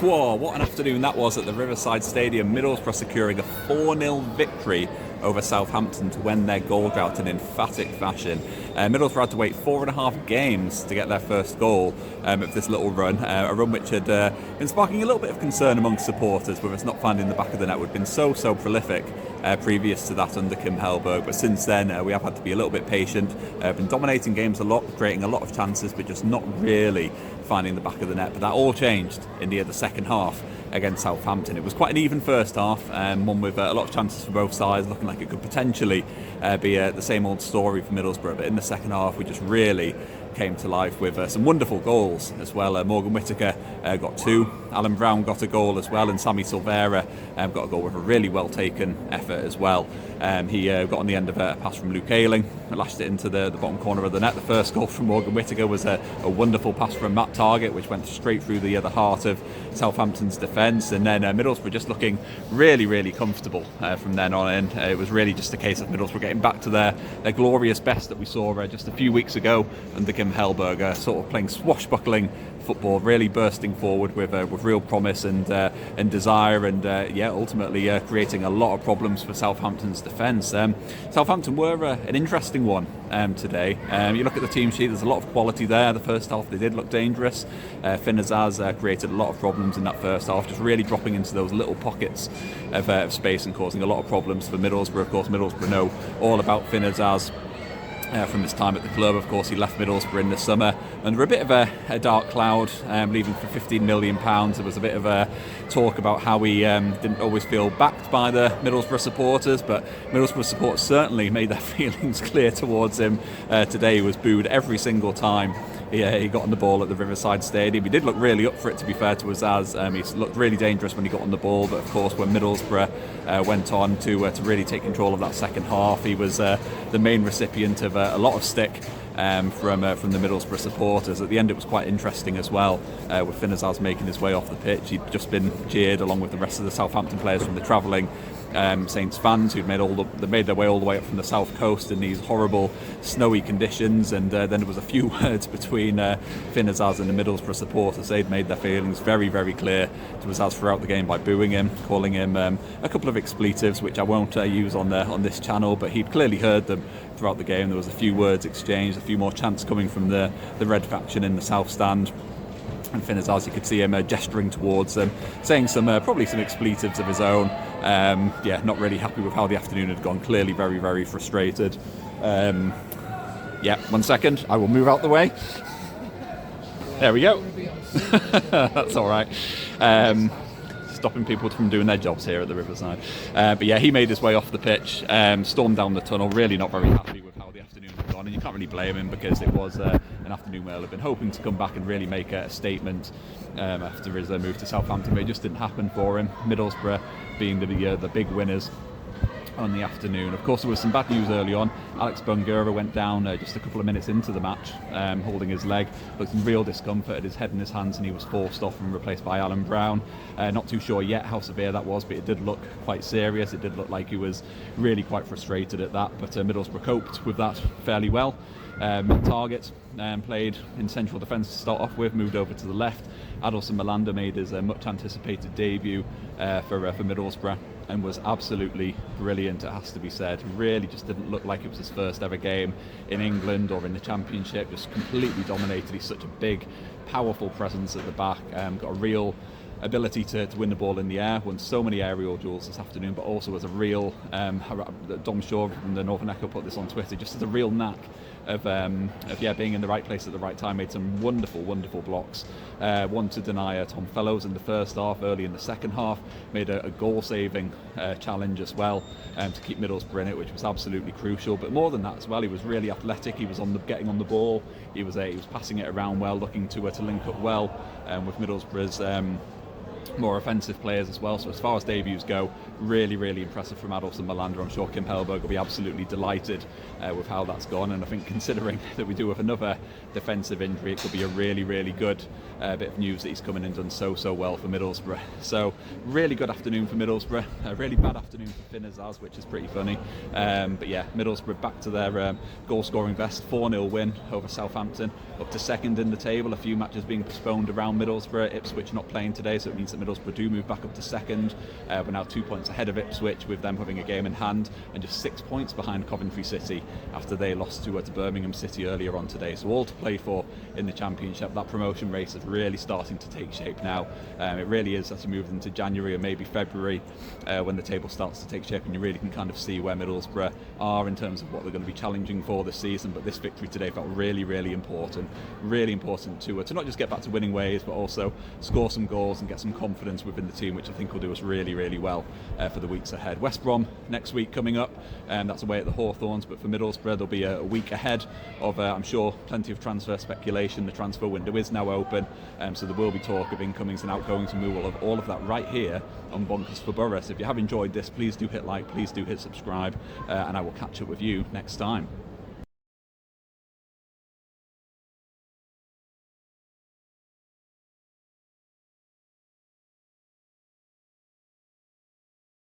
Whoa, what an afternoon that was at the Riverside Stadium. Middlesbrough securing a 4-0 victory over Southampton to win their goal drought in emphatic fashion. Middlesbrough had to wait 4.5 games to get their first goal of this little run, a run which had been sparking a little bit of concern among supporters with us not finding the back of the net. We'd been so prolific previous to that under Kim Hellberg, but since then we have had to be a little bit patient, been dominating games a lot, creating a lot of chances, but just not really finding the back of the net. But that all changed in the second half against Southampton. It was quite an even first half, one with a lot of chances for both sides, looking like it could potentially be the same old story for Middlesbrough. But in the second half, we just really came to life with some wonderful goals as well. Morgan Whittaker got 2, Alan Brown got a goal as well, and Sammy Silvera got a goal with a really well taken effort as well. He got on the end of a pass from Luke Ayling, lashed it into the bottom corner of the net. The first goal from Morgan Whittaker was a wonderful pass from Matt Targett, which went straight through the heart of Southampton's defence, and then Middlesbrough just looking really comfortable from then on in. It was really just a case of Middlesbrough getting back to their glorious best that we saw just a few weeks ago under Kim Hellberg, sort of playing swashbuckling football, really bursting forward with real promise and desire, and ultimately creating a lot of problems for Southampton's defence. Southampton were an interesting one today. You look at the team sheet, there's a lot of quality there. The first half they did look dangerous. Finn Azaz created a lot of problems in that first half, just really dropping into those little pockets of space and causing a lot of problems for Middlesbrough. Of course, Middlesbrough know all about Finn Azaz from his time at the club. Of course, he left Middlesbrough in the summer under a bit of a dark cloud, leaving for £15 million. There was a bit of a talk about how he didn't always feel backed by the Middlesbrough supporters, but Middlesbrough supporters certainly made their feelings clear towards him. Today he was booed every single time he got on the ball at the Riverside Stadium. He did look really up for it, to be fair to Azaz. He looked really dangerous when he got on the ball, but of course when Middlesbrough went on to really take control of that second half, he was the main recipient of a lot of stick from the Middlesbrough supporters. At the end it was quite interesting as well, with Finn Azaz making his way off the pitch. He'd just been cheered along with the rest of the Southampton players from the travelling Saints fans who'd made their way all the way up from the south coast in these horrible snowy conditions, and then there was a few words between Finn Azaz and the Middlesbrough supporters. They'd made their feelings very clear to Azaz throughout the game by booing him, calling him a couple of expletives which I won't use on this channel, but he'd clearly heard them throughout the game. There was a few words exchanged, a few more chants coming from the red faction in the south stand. And Finn Azaz, you could see him gesturing towards them, saying probably some expletives of his own. Not really happy with how the afternoon had gone. Clearly very frustrated. 1 second, I will move out the way. There we go. That's all right. Stopping people from doing their jobs here at the Riverside. He made his way off the pitch, stormed down the tunnel, really not very happy with how the afternoon had gone, and you can't really blame him because it was an afternoon where he'd been hoping to come back and really make a statement after his move to Southampton, but it just didn't happen for him. Middlesbrough being the big winners on the afternoon. Of course, there was some bad news early on. Alex Bungura went down just a couple of minutes into the match, holding his leg, looked in real discomfort, had his head in his hands, and he was forced off and replaced by Alan Brown. Not too sure yet how severe that was, but it did look quite serious. It did look like he was really quite frustrated at that, but Middlesbrough coped with that fairly well. Targett played in central defence to start off with, moved over to the left. Adilson Malanda made his much anticipated debut for Middlesbrough and was absolutely brilliant, it has to be said. Really just didn't look like it was his first ever game in England or in the Championship, just completely dominated. He's such a big, powerful presence at the back, got a real ability to win the ball in the air, won so many aerial duels this afternoon, but also as a real Dom Shaw from the Northern Echo put this on Twitter, just as a real knack of being in the right place at the right time. Made some wonderful blocks, one to deny Tom Fellows in the first half. Early in the second half made a goal saving challenge as well to keep Middlesbrough in it, which was absolutely crucial. But more than that as well, he was really athletic. He was getting on the ball, he was passing it around well, looking to link up well with Middlesbrough's more offensive players as well. So as far as debuts go, really, really impressive from Adilson Malanda. I'm sure Kim Hellberg will be absolutely delighted with how that's gone. And I think considering that we do have another defensive injury, it could be a really, really good bit of news that he's come in and done so well for Middlesbrough. So really good afternoon for Middlesbrough. A really bad afternoon for Finn Azaz, which is pretty funny. But yeah, Middlesbrough back to their goal-scoring best, 4-0 win over Southampton, up to second in the table. A few matches being postponed around Middlesbrough. Ipswich not playing today, so it means that Middlesbrough do move back up to second. We're now 2 points ahead of Ipswich, with them having a game in hand, and just 6 points behind Coventry City after they lost to Birmingham City earlier on today. So all to play for in the Championship. That promotion race is really starting to take shape now. It really is as you move into January or maybe February, when the table starts to take shape and you really can kind of see where Middlesbrough are in terms of what they're going to be challenging for this season. But this victory today felt really, really important to not just get back to winning ways, but also score some goals and get some confidence within the team, which I think will do us really, really well for the weeks ahead. West Brom next week coming up, and that's away at the Hawthorns. But for Middlesbrough, there'll be a week ahead of, I'm sure, plenty of transfer speculation. The transfer window is now open, so there will be talk of incomings and outgoings, and we will have all of that right here on Bonkers for Boro. So if you have enjoyed this, please do hit like, please do hit subscribe, and I will catch up with you next time.